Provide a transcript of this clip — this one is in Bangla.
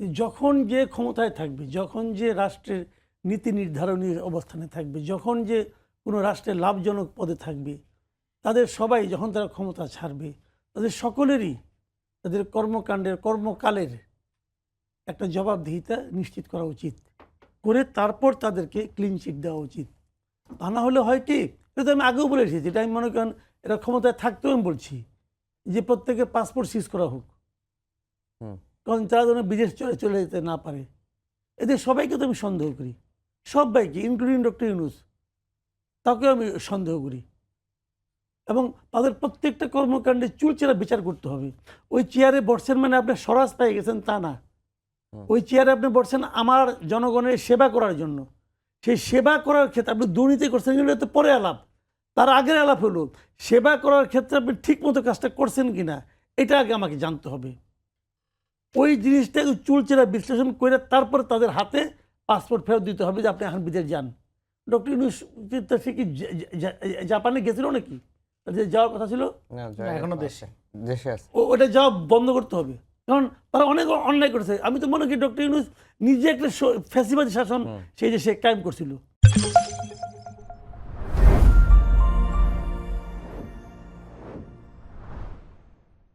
যখন যে ক্ষমতায় থাকবে, যখন যে রাষ্ট্রের নীতি নির্ধারণী অবস্থানে থাকবে, যখন যে কোনো রাষ্ট্রের লাভজনক পদে থাকবে, তাদের সবাই যখন তারা ক্ষমতা ছাড়বে, তাদের সকলেরই তাদের কর্মকাণ্ডের কর্মকালের একটা জবাবদিহিতা নিশ্চিত করা উচিত, করে তারপর তাদেরকে ক্লিন চিট দেওয়া উচিত। তা না হলে হয় কি, এটা তো আমি আগেও বলে এসেছি, এটা আমি মনে করেন এটা ক্ষমতায় থাকতেও আমি বলছি যে প্রত্যেকের পাসপোর্ট সিজ করা হোক, কারণ তারা যেন বিদেশ চলে যেতে না পারে। এদের সবাইকে তো আমি সন্দেহ করি, সবাইকে, ইনক্লুডিং ডক্টর ইউনূস, তাকেও আমি সন্দেহ করি। এবং তাদের প্রত্যেকটা কর্মকাণ্ডে চুলচেরা বিচার করতে হবে। ওই চেয়ারে বসছেন মানে আপনি স্বরাজ পেয়ে গেছেন তা না। ওই চেয়ারে আপনি বসছেন আমার জনগণের সেবা করার জন্য। সেই সেবা করার ক্ষেত্রে আপনি দুর্নীতি করছেন কিন্তু এটা তো পরে আলাপ, তার আগের আলাপ হলো সেবা করার ক্ষেত্রে আপনি ঠিক মতো কাজটা করছেন কিনা এটা আগে আমাকে জানতে হবে। ওই জিনিসটা চুলচেরা বিশ্লেষণ করে তারপর তাদের হাতে পাসপোর্ট ফেরত দিতে হবে যে আপনি এখন বিদেশ যান। ডক্টর ইউনূস সে কি জাপানে গেছিল নাকি? যে যাওয়ার কথা ছিল এখনো দেশে আছে। ওটা যাওয়া বন্ধ করতে হবে, কারণ তারা অনেক অন্যায় করেছে। আমি তো মনে করি ডক্টর ইউনূস নিজে একটা ফ্যাসিবাদী শাসন সেই যে সে কায়েম করছিল।